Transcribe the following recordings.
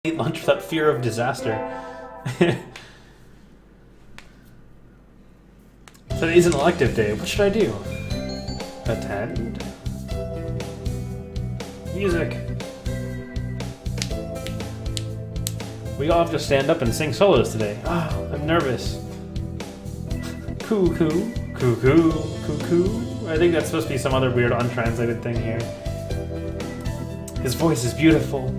eat lunch without fear of disaster. Today's an elective day. What should I do? Attend? Music. We all have to stand up and sing solos today. Ah, I'm nervous. Cuckoo, cuckoo, cuckoo. I think that's supposed to be some other weird untranslated thing here. His voice is beautiful.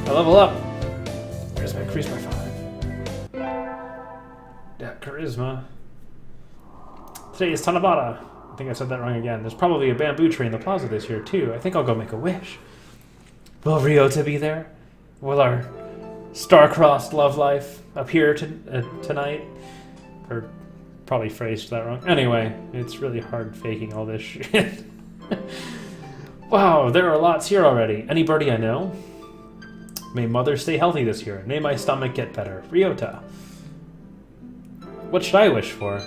I level up. Charisma increased by 5. Yeah, charisma. Today is Tanabata. I think I said that wrong again. There's probably a bamboo tree in the plaza this year too. I think I'll go make a wish. Will Ryouta be there? Will our star-crossed love life appear tonight? Or probably phrased that wrong. Anyway, it's really hard faking all this shit. Wow, there are lots here already. Any birdie I know? May mother stay healthy this year. May my stomach get better. Ryouta. What should I wish for?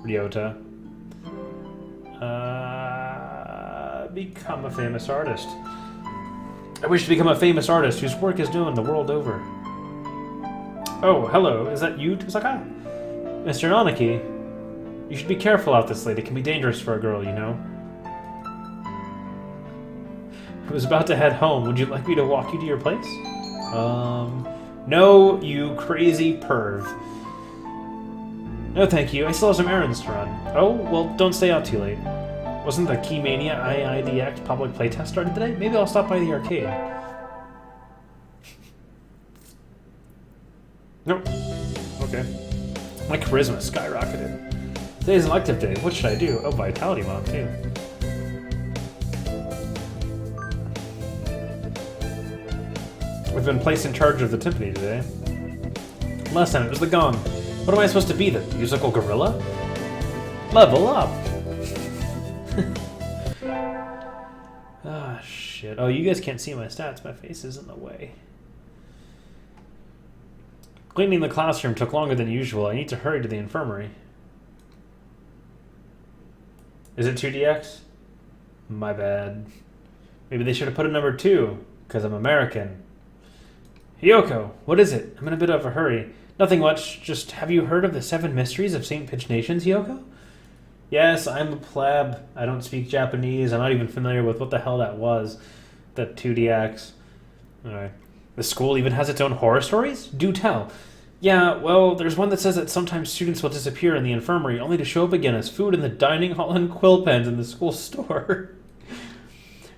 Ryouta. Become a famous artist. I wish to become a famous artist whose work is known the world over. Oh, hello. Is that you, Tosaka? Mr. Nanaki. You should be careful out this late. It can be dangerous for a girl, you know. I was about to head home. Would you like me to walk you to your place? No, you crazy perv. No, thank you. I still have some errands to run. Oh, well, don't stay out too late. Wasn't the Keymania IIDX public playtest started today? Maybe I'll stop by the arcade. Nope. Okay. My charisma skyrocketed. Today's an elective day. What should I do? Oh, vitality mod, too. We've been placed in charge of the timpani today. Last time it was the gong. What am I supposed to be, the musical gorilla? Level up! Ah, shit. Oh, you guys can't see my stats. My face is in the way. Cleaning the classroom took longer than usual. I need to hurry to the infirmary. Is it 2DX? My bad. Maybe they should have put a number 2, because I'm American. Hyoko, what is it? I'm in a bit of a hurry. Nothing much, just have you heard of the 7 mysteries of St. Pitch Nations, Hyoko? Yes, I'm a pleb. I don't speak Japanese. I'm not even familiar with what the hell that was. The 2DX. Alright. The school even has its own horror stories? Do tell. Yeah, well, there's one that says that sometimes students will disappear in the infirmary only to show up again as food in the dining hall and quill pens in the school store.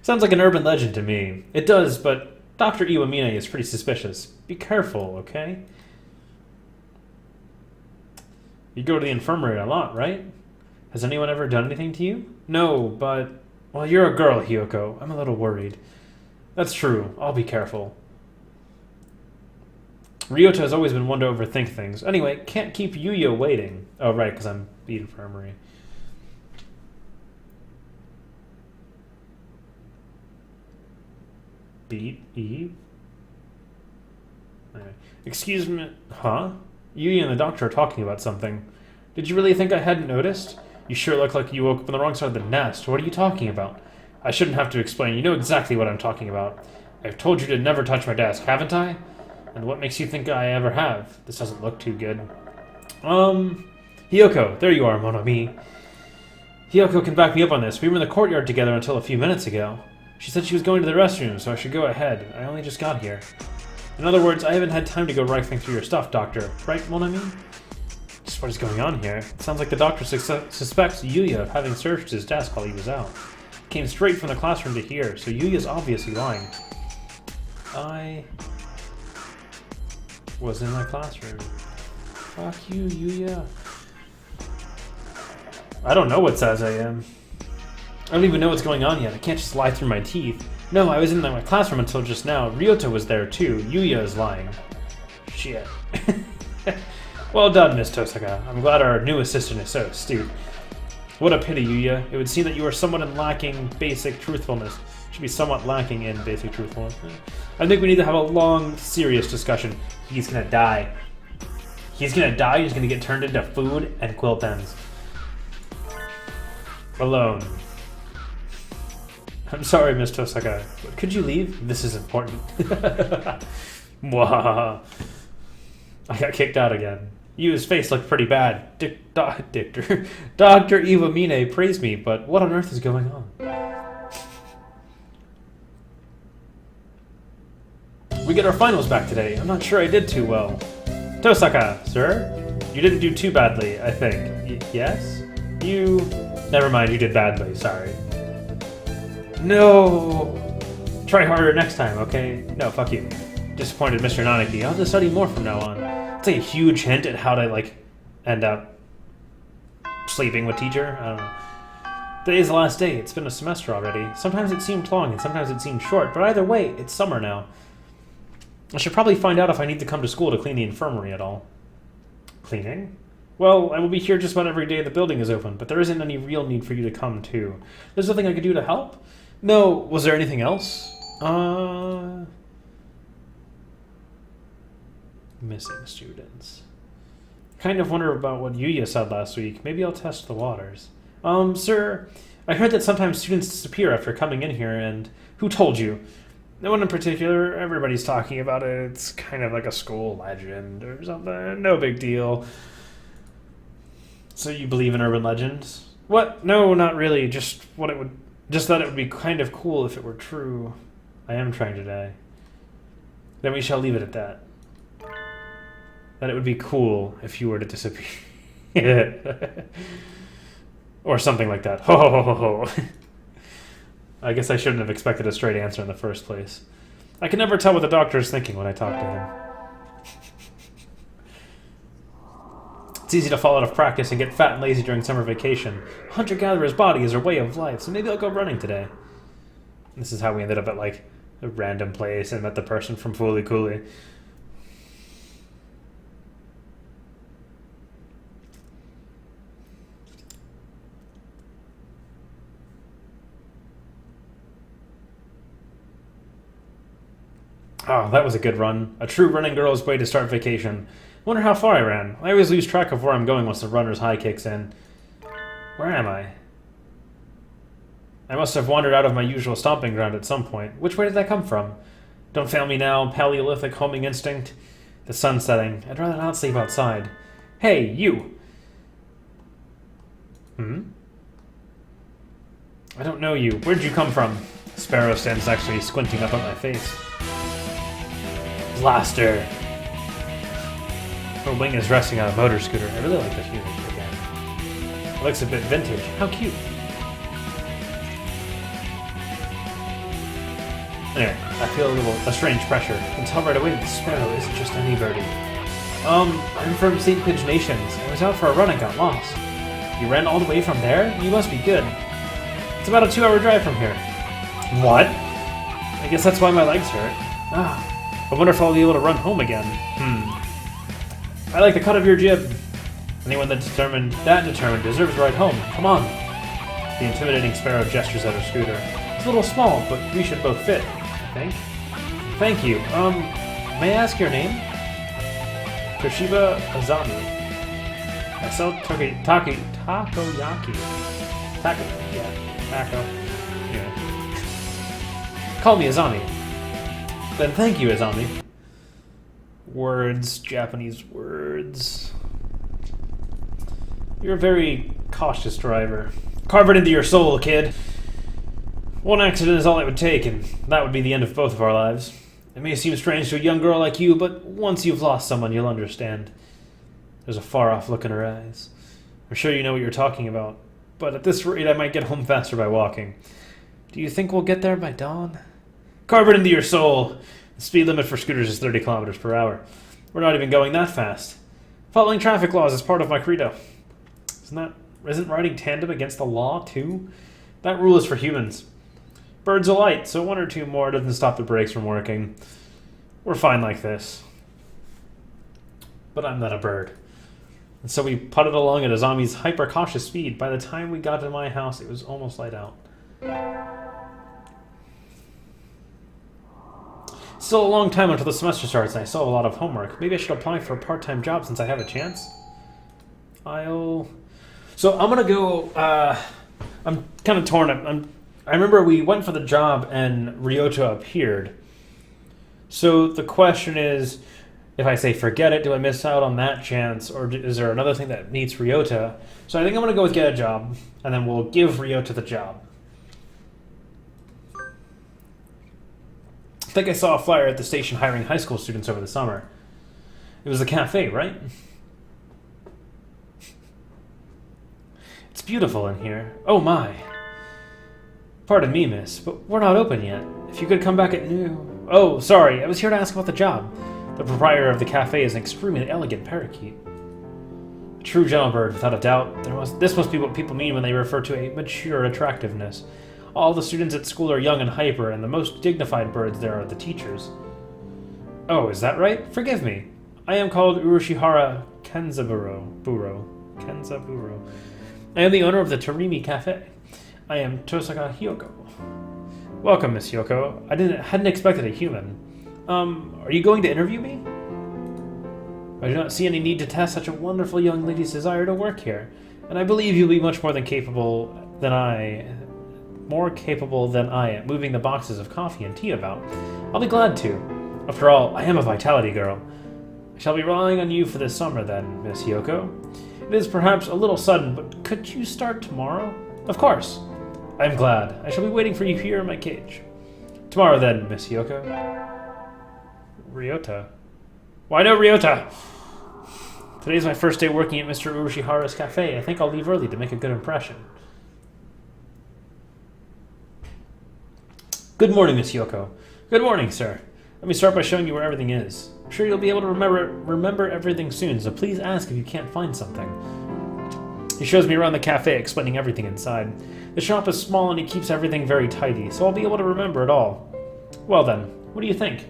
Sounds like an urban legend to me. It does, but Dr. Iwamine is pretty suspicious. Be careful, okay? You go to the infirmary a lot, right? Has anyone ever done anything to you? No, but... Well, you're a girl, Hyoko. I'm a little worried. That's true. I'll be careful. Ryouta has always been one to overthink things. Anyway, can't keep Yuya waiting. Oh, right, because I'm the infirmary. Beat Eve? Anyway. Excuse me. Huh? Yuya and the doctor are talking about something. Did you really think I hadn't noticed? You sure look like you woke up on the wrong side of the nest. What are you talking about? I shouldn't have to explain. You know exactly what I'm talking about. I've told you to never touch my desk, haven't I? And what makes you think I ever have? This doesn't look too good. Hyoko, there you are, mon ami. Hyoko can back me up on this. We were in the courtyard together until a few minutes ago. She said she was going to the restroom, so I should go ahead. I only just got here. In other words, I haven't had time to go rifling through your stuff, Doctor. Right, mon ami? Just what is going on here? It sounds like the doctor suspects Yuya of having searched his desk while he was out. Came straight from the classroom to here, so Yuya's obviously lying. I was in my classroom. Fuck you, Yuya. I don't know what size I am. I don't even know what's going on yet. I can't just lie through my teeth. No, I was in my classroom until just now. Ryouta was there too. Yuya is lying. Shit. Well done, Miss Tosaka. I'm glad our new assistant is so astute. What a pity, Yuya. It would seem that you are somewhat lacking basic truthfulness. Should be somewhat lacking in basic truthfulness. I think we need to have a long, serious discussion. He's gonna die. He's gonna die. He's gonna get turned into food and quill pens. Alone. I'm sorry, Miss Tosaka, but could you leave? This is important. Mwah. I got kicked out again. Yu's face looked pretty bad. Dr. Iwamine praised me, but what on earth is going on? We get our finals back today. I'm not sure I did too well. Tosaka, sir? You didn't do too badly, I think. Yes? You... Never mind, you did badly, sorry. No! Try harder next time, okay? No, fuck you. Disappointed Mr. Nanaki. I'll have to study more from now on. It's a huge hint at how to, like, end up sleeping with teacher. I don't know. Today's the last day. It's been a semester already. Sometimes it seemed long and sometimes it seemed short, but either way, it's summer now. I should probably find out if I need to come to school to clean the infirmary at all. Cleaning? Well, I will be here just about every day the building is open, but there isn't any real need for you to come, too. There's nothing I could do to help? No. Was there anything else? Missing students. Kind of wonder about what Yuya said last week. Maybe I'll test the waters. Sir, I heard that sometimes students disappear after coming in here, and who told you? No one in particular. Everybody's talking about it. It's kind of like a school legend or something. No big deal. So you believe in urban legends? What? No, not really. Just that it would be kind of cool if it were true. I am trying today. Then we shall leave it at that. That it would be cool if you were to disappear. Or something like that. Ho ho ho ho ho. I guess I shouldn't have expected a straight answer in the first place. I can never tell what the doctor is thinking when I talk to him. It's easy to fall out of practice and get fat and lazy during summer vacation. Hunter-gatherer's body is our way of life, so maybe I'll go running today. This is how we ended up at, like, a random place and met the person from Fooly Cooly. Oh, that was a good run. A true running girl's way to start vacation. Wonder how far I ran. I always lose track of where I'm going once the runner's high kicks in. Where am I? I must have wandered out of my usual stomping ground at some point. Which way did that come from? Don't fail me now, Paleolithic homing instinct. The sun's setting. I'd rather not sleep outside. Hey, you! I don't know you. Where'd you come from? Sparrow stands next to me, squinting up at my face. Blaster! Her wing is resting on a motor scooter. I really like this music again. It looks a bit vintage. How cute. Anyway, I feel a strange pressure. I can tell right away that the Sparrow isn't just any birdie. I'm from St. Pigeon Nations. I was out for a run and got lost. You ran all the way from there? You must be good. It's about a 2-hour drive from here. What? I guess that's why my legs hurt. I wonder if I'll be able to run home again. I like the cut of your jib. Anyone that's determined deserves a ride home. Come on. The intimidating Sparrow gestures at her scooter. It's a little small, but we should both fit, I think. Thank you. May I ask your name? Toshiba Azami. I sell takoyaki. Taco. Yeah. Call me Azami. Then thank you, Azami. Words, Japanese words. You're a very cautious driver. Carve it into your soul, kid. One accident is all it would take, and that would be the end of both of our lives. It may seem strange to a young girl like you, but once you've lost someone, you'll understand. There's a far-off look in her eyes. I'm sure you know what you're talking about, but at this rate, I might get home faster by walking. Do you think we'll get there by dawn? Carve it into your soul. The speed limit for scooters is 30 kilometers per hour. We're not even going that fast. Following traffic laws is part of my credo. Isn't riding tandem against the law, too? That rule is for humans. Birds are light, so 1 or 2 more doesn't stop the brakes from working. We're fine like this. But I'm not a bird. And so we putted along at Azami's hyper-cautious speed. By the time we got to my house, it was almost light out. Still a long time until the semester starts, and I still have a lot of homework. Maybe I should apply for a part-time job since I have a chance. So I'm gonna go. I'm kind of torn. I remember we went for the job and Ryouta appeared. So the question is, if I say forget it, do I miss out on that chance, or is there another thing that meets Ryouta? So I think I'm going to go with get a job, and then we'll give Ryouta the job. I think I saw a flyer at the station hiring high school students over the summer. It was the cafe, right? It's beautiful in here. Oh my. Pardon me, miss, but we're not open yet. If you could come back at noon... Oh, sorry, I was here to ask about the job. The proprietor of the cafe is an extremely elegant parakeet. A true gentlebird, without a doubt. This must be what people mean when they refer to a mature attractiveness. All the students at school are young and hyper, and the most dignified birds there are the teachers. Oh, is that right? Forgive me. I am called Urushihara Kenzaburo. I am the owner of the Torimi Cafe. I am Tosaka Hyoko. Welcome, Miss Hyoko. I hadn't expected a human. Are you going to interview me? I do not see any need to test such a wonderful young lady's desire to work here, and I believe you'll be much more capable than I am moving the boxes of coffee and tea about. I'll be glad to. After all, I am a vitality girl. I shall be relying on you for this summer then, Miss Hyoko. It is perhaps a little sudden, but could you start tomorrow? Of course. I am glad. I shall be waiting for you here in my cage. Tomorrow then, Miss Hyoko. Ryouta. Why no Ryouta? Today's my first day working at Mr. Urushihara's cafe. I think I'll leave early to make a good impression. Good morning, Miss Hyoko. Good morning, sir. Let me start by showing you where everything is. I'm sure you'll be able to remember everything soon, so please ask if you can't find something. He shows me around the cafe, explaining everything inside. The shop is small and he keeps everything very tidy, so I'll be able to remember it all. Well then, what do you think?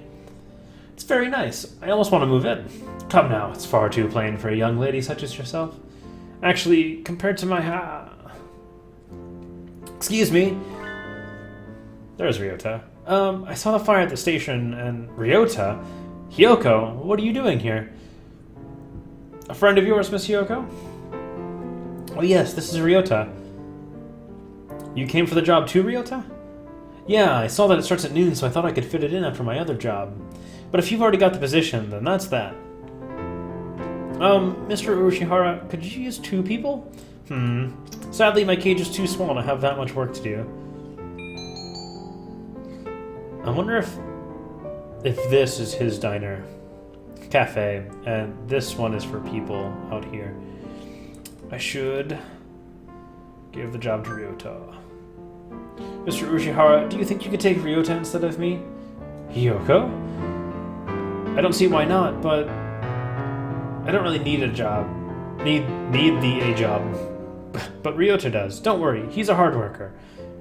It's very nice. I almost want to move in. Come now, it's far too plain for a young lady such as yourself. Actually, compared to my Excuse me. There's Ryouta. I saw the fire at the station and... Ryouta? Hyoko, what are you doing here? A friend of yours, Miss Hyoko? Oh yes, this is Ryouta. You came for the job too, Ryouta? Yeah, I saw that it starts at noon, so I thought I could fit it in after my other job. But if you've already got the position, then that's that. Mr. Urushihara, could you use 2 people? Sadly, my cage is too small to have that much work to do. I wonder if this is his diner, cafe, and this one is for people out here. I should give the job to Ryouta. Mr. Urushihara, do you think you could take Ryouta instead of me? Hyoko? I don't see why not, but I don't really need a job. Need a job. But Ryouta does. Don't worry, he's a hard worker.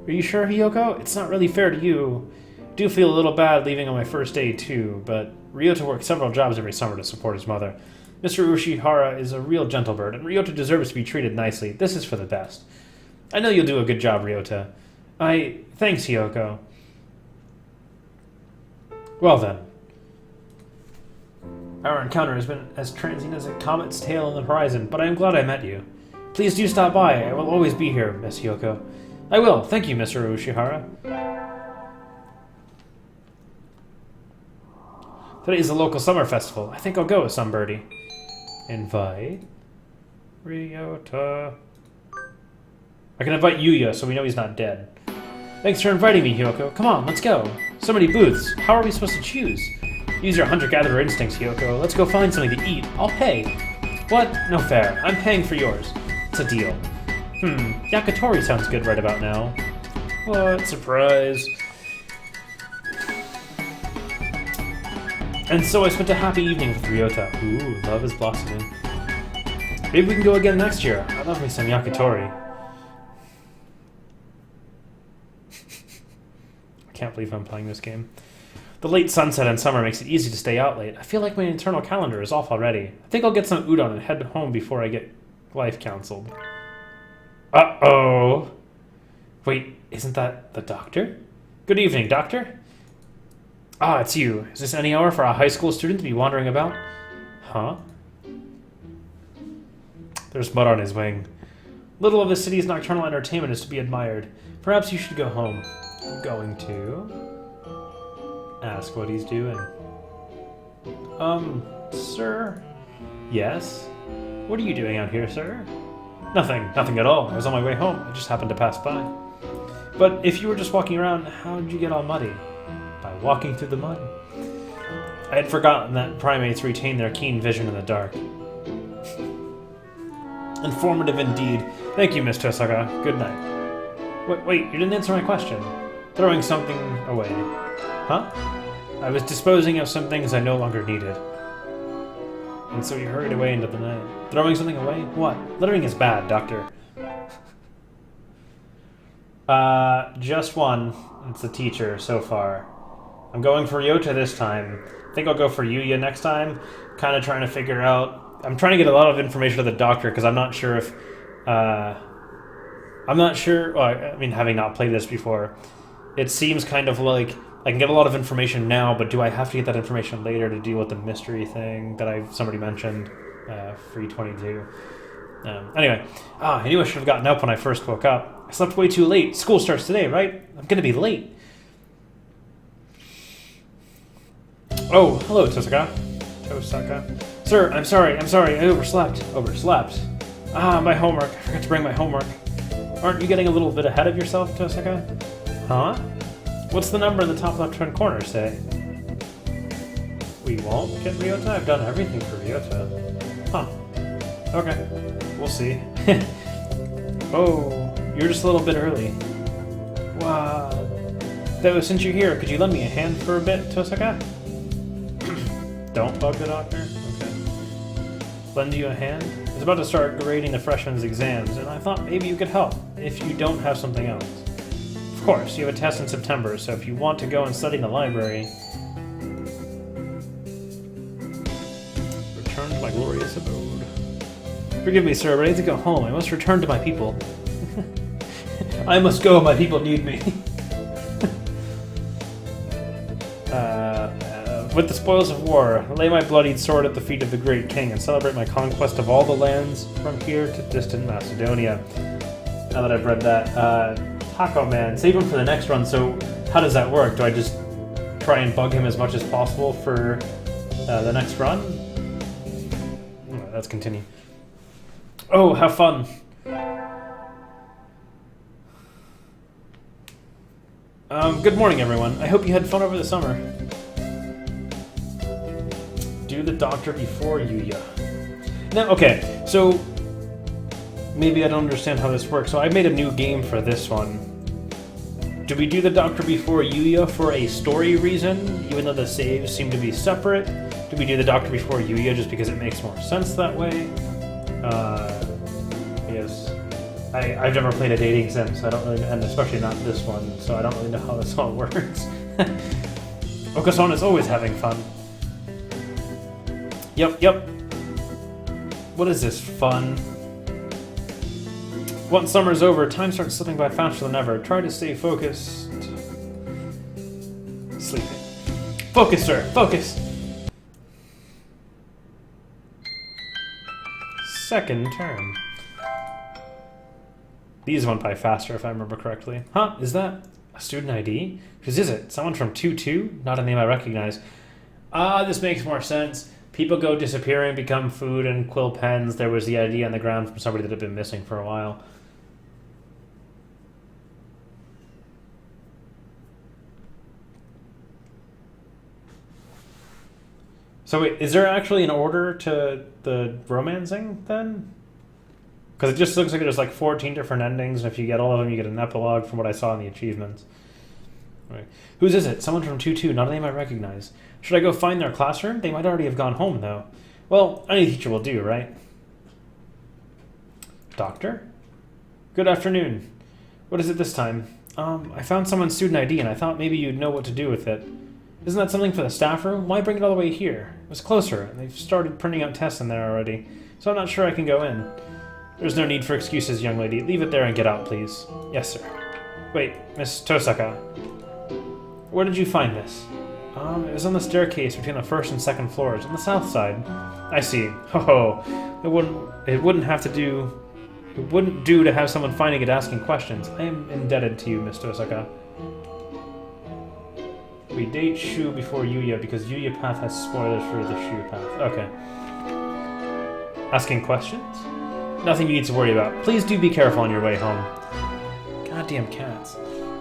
Are you sure, Hyoko? It's not really fair to you. I do feel a little bad leaving on my first day too, but Ryouta works several jobs every summer to support his mother. Mr. Urushihara is a real gentle bird, and Ryouta deserves to be treated nicely. This is for the best. I know you'll do a good job, Ryouta. Thanks, Hyoko. Well then. Our encounter has been as transient as a comet's tail on the horizon, but I am glad I met you. Please do stop by. I will always be here, Miss Hyoko. I will. Thank you, Mr. Urushihara. Today is the local summer festival. I think I'll go with some birdie. Invite Ryouta. I can invite Yuya, so we know he's not dead. Thanks for inviting me, Hyoko. Come on, let's go. So many booths. How are we supposed to choose? Use your hunter-gatherer instincts, Hyoko. Let's go find something to eat. I'll pay. What? No fair. I'm paying for yours. It's a deal. Yakitori sounds good right about now. What? Surprise. And so I spent a happy evening with Ryouta. Ooh, love is blossoming. Maybe we can go again next year. I love me some yakitori. I can't believe I'm playing this game. The late sunset in summer makes it easy to stay out late. I feel like my internal calendar is off already. I think I'll get some udon and head home before I get life counseled. Uh-oh. Wait, isn't that the doctor? Good evening, doctor. Ah, it's you. Is this any hour for a high school student to be wandering about? Huh? There's mud on his wing. Little of the city's nocturnal entertainment is to be admired. Perhaps you should go home. I'm going to ask what he's doing. Sir? Yes? What are you doing out here, sir? Nothing at all. I was on my way home. I just happened to pass by. But if you were just walking around, how did you get all muddy? By walking through the mud. I had forgotten that primates retain their keen vision in the dark. Informative indeed. Thank you, Miss Tosaka. Good night. Wait, you didn't answer my question. Throwing something away. Huh? I was disposing of some things I no longer needed. And so you hurried away into the night. Throwing something away? What? Littering is bad, Doctor. Just one. It's the teacher so far. I'm going for Ryouta this time. I think I'll go for Yuya next time. Kind of trying to figure out... I'm trying to get a lot of information to the doctor because I'm not sure if... I'm not sure... Well, I mean, having not played this before, it seems kind of like I can get a lot of information now, but do I have to get that information later to deal with the mystery thing that somebody mentioned? Free 22. Anyway, I knew I should have gotten up when I first woke up. I slept way too late. School starts today, right? I'm going to be late. Oh, hello, Tosaka. Sir, I'm sorry, I overslept. Overslept? My homework. I forgot to bring my homework. Aren't you getting a little bit ahead of yourself, Tosaka? Huh? What's the number in the top left-hand corner say? We won't get Ryouta? I've done everything for Ryouta. Huh. Okay. We'll see. Oh, you're just a little bit early. Wow. Though, since you're here, could you lend me a hand for a bit, Tosaka? Don't bug the doctor? Okay. Lend you a hand? I was about to start grading the freshmen's exams, and I thought maybe you could help, if you don't have something else. Of course, you have a test in September, so if you want to go and study in the library... Return to my glorious abode. Forgive me, sir, but I need to go home. I must return to my people. I must go, my people need me. With the spoils of war, lay my bloodied sword at the feet of the great king and celebrate my conquest of all the lands from here to distant Macedonia. Now that I've read that, Taco Man, save him for the next run, so how does that work? Do I just try and bug him as much as possible for the next run? Let's continue. Oh, have fun! Good morning, everyone. I hope you had fun over the summer. Do the doctor before Yuya. Now, okay, so maybe I don't understand how this works. So I made a new game for this one. Do we do the doctor before Yuya for a story reason, even though the saves seem to be separate? Do we do the doctor before Yuya just because it makes more sense that way? Yes. I've never played a dating sim, so I don't really, and especially not this one, so I don't really know how this all works. Okasan is always having fun. Yep. What is this, fun? Once summer's over, time starts slipping by faster than ever. Try to stay focused. Sleeping. Focus, sir, focus! Second term. These went by faster, if I remember correctly. Huh, is that a student ID? Whose is it? Someone from 2-2? Not a name I recognize. This makes more sense. People go disappearing, become food and quill pens. There was the ID on the ground from somebody that had been missing for a while. So wait, is there actually an order to the romancing, then? Because it just looks like there's like 14 different endings, and if you get all of them, you get an epilogue from what I saw in the achievements. Right. Whose is it? Someone from 2-2, not a name I recognize. Should I go find their classroom? They might already have gone home, though. Well, any teacher will do, right? Doctor? Good afternoon. What is it this time? I found someone's student ID, and I thought maybe you'd know what to do with it. Isn't that something for the staff room? Why bring it all the way here? It was closer, and they've started printing out tests in there already, so I'm not sure I can go in. There's no need for excuses, young lady. Leave it there and get out, please. Yes, sir. Wait, Miss Tosaka. Where did you find this? It was on the staircase between the first and second floors, on the south side. I see. Ho ho. It wouldn't have to do It wouldn't do to have someone finding it asking questions. I am indebted to you, Mr. Osaka. We date Shu before Yuya because Yuya path has spoilers for the Shu path. Okay. Asking questions? Nothing you need to worry about. Please do be careful on your way home. Goddamn cats.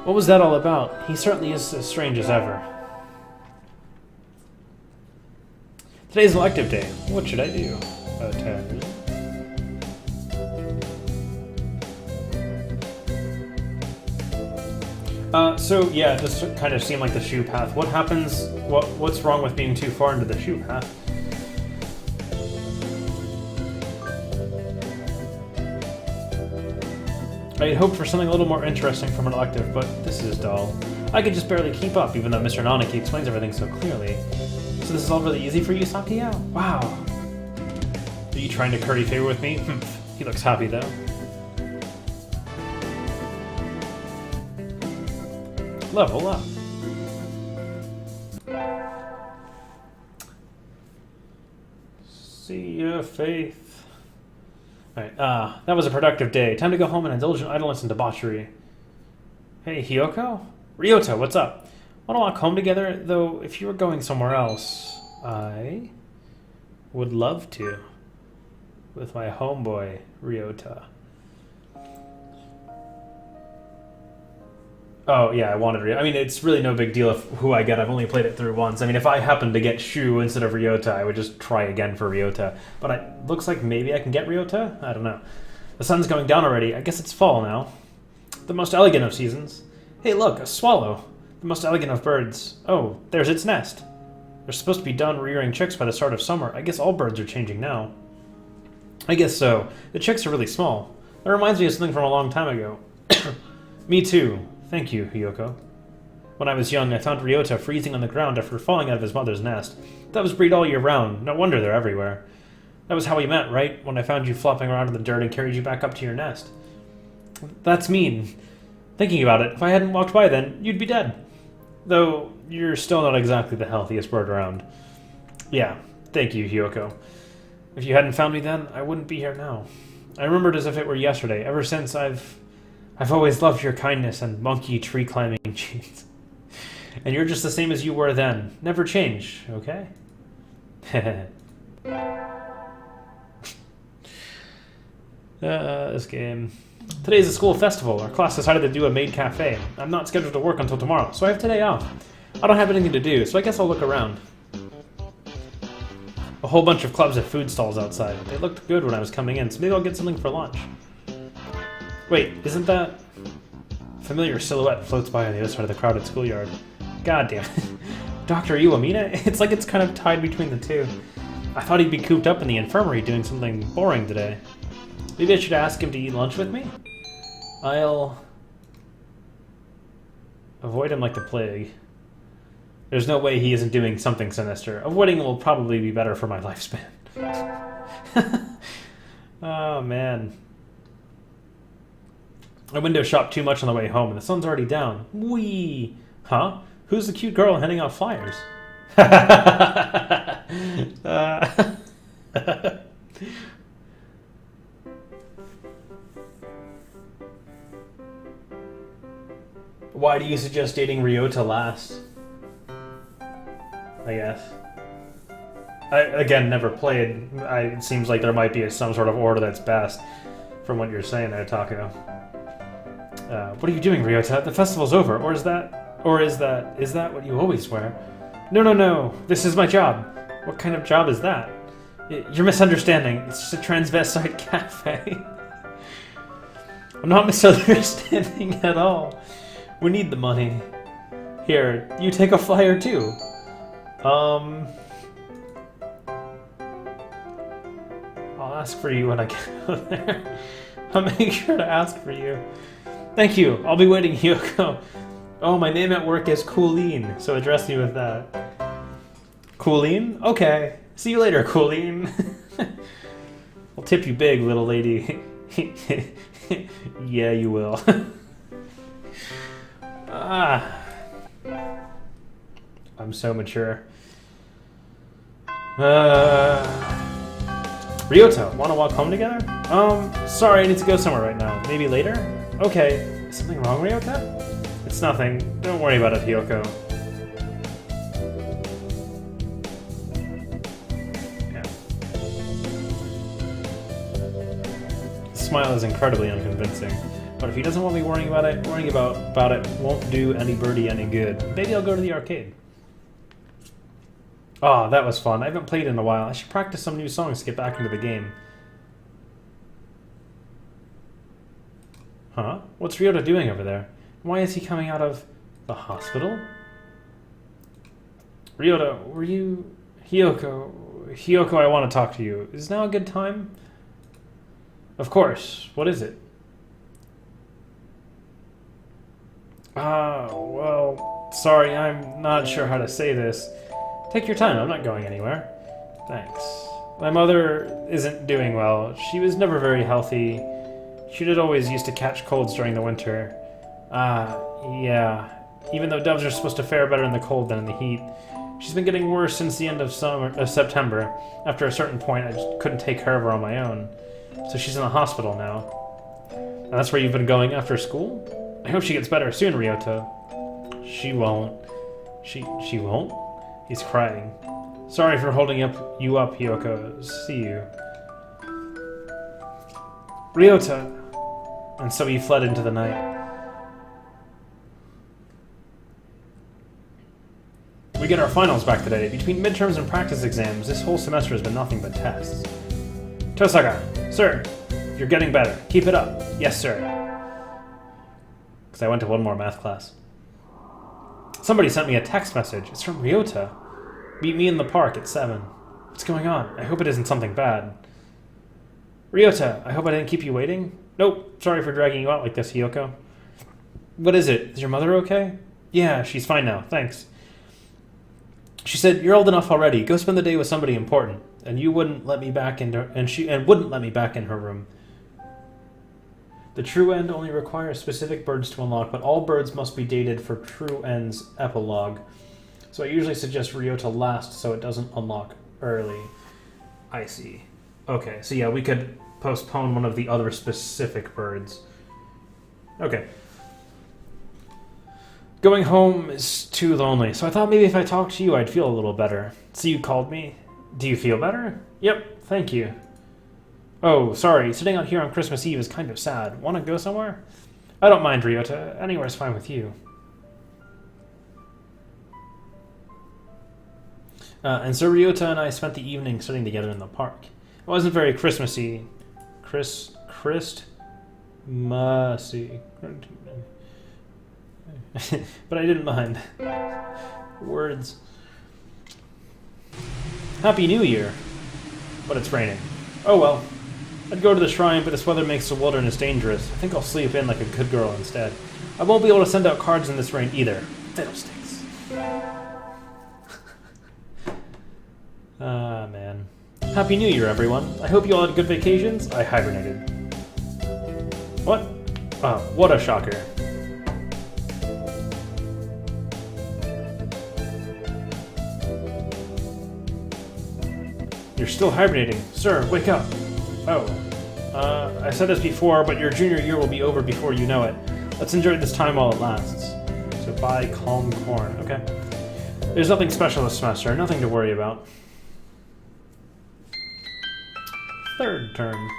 What was that all about? He certainly is as strange as ever. Today's elective day. What should I do? Attend. So yeah, this kind of seemed like the Shu path. What happens? What's wrong with being too far into the Shu path? I had hoped for something a little more interesting from an elective, but this is dull. I could just barely keep up, even though Mr. Nanaki explains everything so clearly. So this is all really easy for you, Sakia? Wow. Are you trying to curry favor with me? He looks happy, though. Level up. See ya, Faith. Alright, that was a productive day. Time to go home and indulge in idleness and debauchery. Hey, Hiyoko? Ryouta, what's up? Wanna walk home together? Though, if you were going somewhere else, I would love to. With my homeboy, Ryouta. Oh, yeah, I wanted Ryouta. I mean, it's really no big deal if who I get. I've only played it through once. I mean, if I happen to get Shu instead of Ryouta, I would just try again for Ryouta. But it looks like maybe I can get Ryouta? I don't know. The sun's going down already. I guess it's fall now. The most elegant of seasons. Hey, look, a swallow. The most elegant of birds. Oh, there's its nest. They're supposed to be done rearing chicks by the start of summer. I guess all birds are changing now. I guess so. The chicks are really small. That reminds me of something from a long time ago. Me too. Thank you, Hiyoko. When I was young, I found Ryouta freezing on the ground after falling out of his mother's nest. Doves breed all year round. No wonder they're everywhere. That was how we met, right? When I found you flopping around in the dirt and carried you back up to your nest. That's mean. Thinking about it, if I hadn't walked by then, you'd be dead. Though, you're still not exactly the healthiest bird around. Yeah, thank you, Hiyoko. If you hadn't found me then, I wouldn't be here now. I remember it as if it were yesterday. Ever since, I've always loved your kindness and monkey tree climbing genes. And you're just the same as you were then. Never change, okay? This game. Today's a school festival. Our class decided to do a maid cafe. I'm not scheduled to work until tomorrow, so I have today off. I don't have anything to do, so I guess I'll look around. A whole bunch of clubs have food stalls outside. They looked good when I was coming in, so maybe I'll get something for lunch. Wait, isn't that... A familiar silhouette floats by on the other side of the crowded schoolyard. God damn it. Dr. Iwamina? It's like it's kind of tied between the two. I thought he'd be cooped up in the infirmary doing something boring today. Maybe I should ask him to eat lunch with me? I'll... avoid him like the plague. There's no way he isn't doing something sinister. Avoiding him will probably be better for my lifespan. Oh, man. I window shopped too much on the way home, and the sun's already down. Whee! Huh? Who's the cute girl handing out flyers? Why do you suggest dating Ryouta last? I guess. I, again, never played. It seems like there might be some sort of order that's best from what you're saying there, Taco. What are you doing, Ryouta? The festival's over. Is that what you always wear? No. This is my job. What kind of job is that? You're misunderstanding. It's just a transvestite cafe. I'm not misunderstanding at all. We need the money. Here, you take a flyer too. I'll ask for you when I get there. I'll make sure to ask for you. Thank you. I'll be waiting, Hiyoko. Oh, my name at work is Coolene, so address me with that. Coolene? Okay. See you later, Coolene. I'll tip you big, little lady. Yeah, you will. I'm so mature. Ryouta, wanna walk home together? Sorry, I need to go somewhere right now. Maybe later? Okay. Is something wrong, Ryouta? It's nothing. Don't worry about it, Hiyoko. Yeah. The smile is incredibly unconvincing. But if he doesn't want me worrying about it won't do any birdie any good. Maybe I'll go to the arcade. Oh, that was fun. I haven't played in a while. I should practice some new songs to get back into the game. Huh? What's Ryouta doing over there? Why is he coming out of the hospital? Ryouta, were you... Hiyoko, I want to talk to you. Is now a good time? Of course. What is it? Well, sorry, I'm not sure how to say this. Take your time, I'm not going anywhere. Thanks. My mother isn't doing well. She was never very healthy. She did always used to catch colds during the winter. Yeah. Even though doves are supposed to fare better in the cold than in the heat. She's been getting worse since the end of September. After a certain point, I just couldn't take care of her on my own. So she's in the hospital now. And that's where you've been going after school? I hope she gets better soon, Ryouta. She won't. She won't? He's crying. Sorry for holding you up, Hiyoko. See you. Ryouta! And so he fled into the night. We get our finals back today. Between midterms and practice exams, this whole semester has been nothing but tests. Tosaka, sir, you're getting better. Keep it up. Yes, sir. Because I went to one more math class. Somebody sent me a text message. It's from Ryouta. Meet me in the park at 7. What's going on? I hope it isn't something bad. Ryouta, I hope I didn't keep you waiting. Nope, sorry for dragging you out like this, Hiyoko. What is it? Is your mother okay? Yeah, she's fine now, thanks. She said, you're old enough already. Go spend the day with somebody important. And you wouldn't let me back into wouldn't let me back in her room. The true end only requires specific birds to unlock, but all birds must be dated for true end's epilogue. So I usually suggest Ryouta last so it doesn't unlock early. I see. Okay, so yeah, we could postpone one of the other specific birds. Okay. Going home is too lonely, so I thought maybe if I talked to you, I'd feel a little better. So you called me? Do you feel better? Yep, thank you. Oh, sorry, sitting out here on Christmas Eve is kind of sad. Want to go somewhere? I don't mind, Ryouta. Anywhere's fine with you. And so Ryouta and I spent the evening sitting together in the park. It wasn't very Christmassy. Christmassy. But I didn't mind. Words. Happy New Year. But it's raining. Oh well. I'd go to the shrine, but this weather makes the wilderness dangerous. I think I'll sleep in like a good girl instead. I won't be able to send out cards in this rain either. Fiddlesticks. Ah, man. Happy New Year, everyone. I hope you all had good vacations. I hibernated. What? Oh, what a shocker. You're still hibernating. Sir, wake up. Oh. I said this before, but your junior year will be over before you know it. Let's enjoy this time while it lasts. So buy calm corn, okay? There's nothing special this semester, nothing to worry about. Third term.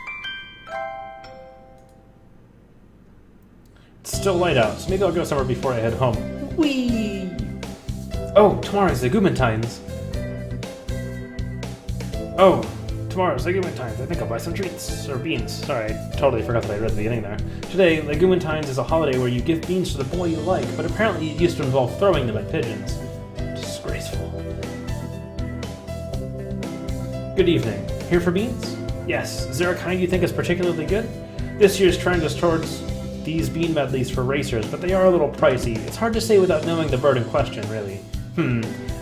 It's still light out, so maybe I'll go somewhere before I head home. Whee! Oh, tomorrow's the Gumantines. Oh, tomorrow's Legumantines. I think I'll buy some treats. Or beans. Sorry, I totally forgot that I read the beginning there. Today, Legumantines is a holiday where you give beans to the boy you like, but apparently it used to involve throwing them at pigeons. Disgraceful. Good evening. Here for beans? Yes. Is there a kind you think is particularly good? This year's trend is towards these bean medleys for racers, but they are a little pricey. It's hard to say without knowing the bird in question, really.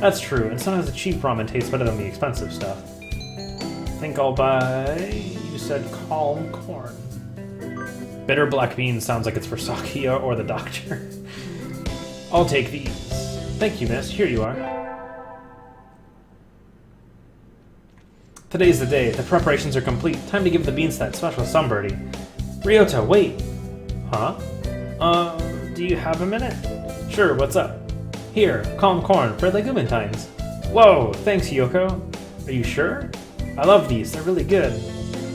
That's true, and sometimes the cheap ramen tastes better than the expensive stuff. I think I'll buy... You said calm corn. Bitter black beans sounds like it's for Sakia or the doctor. I'll take these. Thank you, miss. Here you are. Today's the day. The preparations are complete. Time to give the beans that special sunbirdie. Ryouta, wait! Huh? Do you have a minute? Sure, what's up? Here, calm corn for legumantines. Whoa, thanks, Yoko. Are you sure? I love these, they're really good.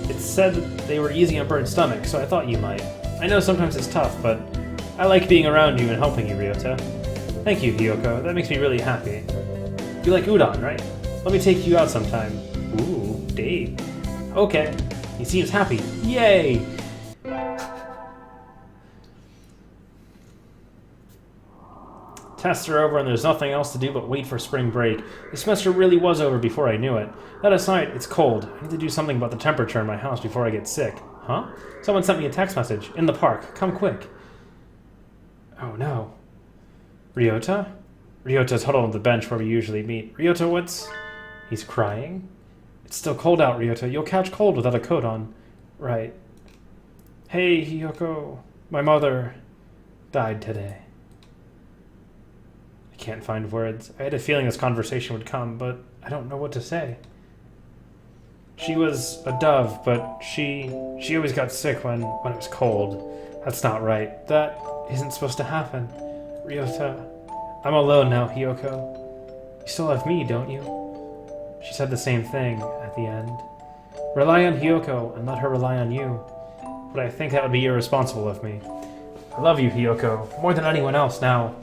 It said they were easy on birds' stomachs, so I thought you might. I know sometimes it's tough, but I like being around you and helping you, Ryouta. Thank you, Yoko. That makes me really happy. You like udon, right? Let me take you out sometime. Ooh, date. Okay. He seems happy. Yay! Tests are over and there's nothing else to do but wait for spring break. The semester really was over before I knew it. That aside, it's cold. I need to do something about the temperature in my house before I get sick. Huh? Someone sent me a text message. In the park. Come quick. Oh no. Ryouta? Ryota's huddled on the bench where we usually meet. Ryouta, what's... He's crying? It's still cold out, Ryouta. You'll catch cold without a coat on. Right. Hey, Hiyoko. My mother died today. I can't find words. I had a feeling this conversation would come, but I don't know what to say. She was a dove, but she always got sick when it was cold. That's not right. That isn't supposed to happen. Ryouta, I'm alone now, Hiyoko. You still have me, don't you? She said the same thing at the end. Rely on Hiyoko and let her rely on you. But I think that would be irresponsible of me. I love you, Hiyoko, more than anyone else now.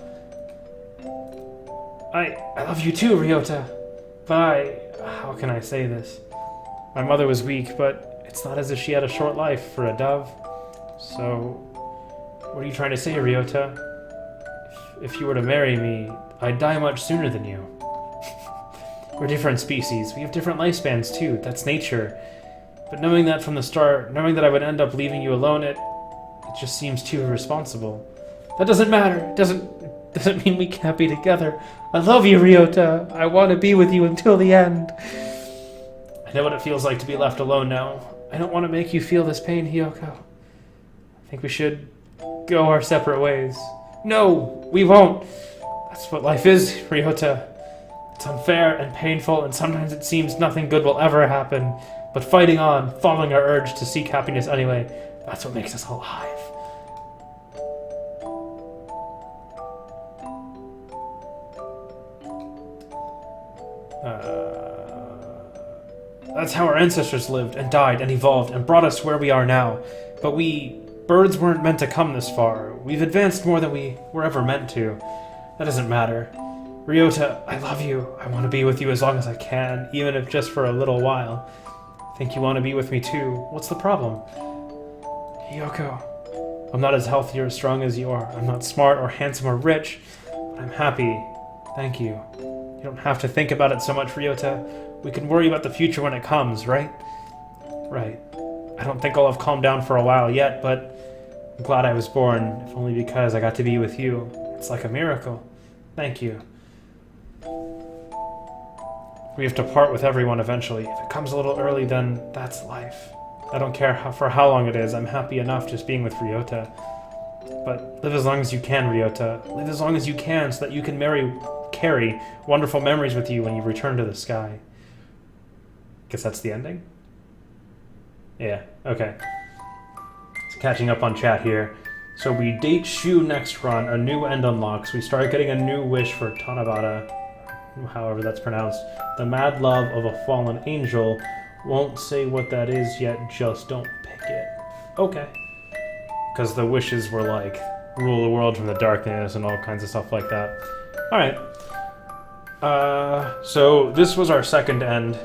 I love you too, Ryouta. But how can I say this? My mother was weak, but it's not as if she had a short life for a dove. So, what are you trying to say, Ryouta? If you were to marry me, I'd die much sooner than you. We're different species. We have different lifespans too. That's nature. But knowing that from the start, knowing that I would end up leaving you alone, it just seems too irresponsible. That doesn't matter. It doesn't mean we can't be together. I love you, Ryouta. I want to be with you until the end. I know what it feels like to be left alone now. I don't want to make you feel this pain, Hiyoko. I think we should go our separate ways. No, we won't. That's what life is, Ryouta. It's unfair and painful, and sometimes it seems nothing good will ever happen. But fighting on, following our urge to seek happiness anyway, that's what makes us alive. That's how our ancestors lived and died and evolved and brought us where we are now. But birds weren't meant to come this far. We've advanced more than we were ever meant to. That doesn't matter. Ryouta, I love you. I want to be with you as long as I can, even if just for a little while. I think you want to be with me too. What's the problem? Hiyoko, I'm not as healthy or strong as you are. I'm not smart or handsome or rich, but I'm happy. Thank you. You don't have to think about it so much, Ryouta. We can worry about the future when it comes, right? Right. I don't think I'll have calmed down for a while yet, but I'm glad I was born, if only because I got to be with you. It's like a miracle. Thank you. We have to part with everyone eventually. If it comes a little early, then that's life. I don't care for how long it is. I'm happy enough just being with Ryouta. But live as long as you can, Ryouta. Live as long as you can so that you can carry wonderful memories with you when you return to the sky. Guess that's the ending? Yeah, okay. So catching up on chat here. So we date Shu next run, a new end unlocks. We start getting a new wish for Tanabata, however that's pronounced. The mad love of a fallen angel. Won't say what that is yet, just don't pick it. Okay. Because the wishes were like, rule the world from the darkness and all kinds of stuff like that. Alright. So this was our second end.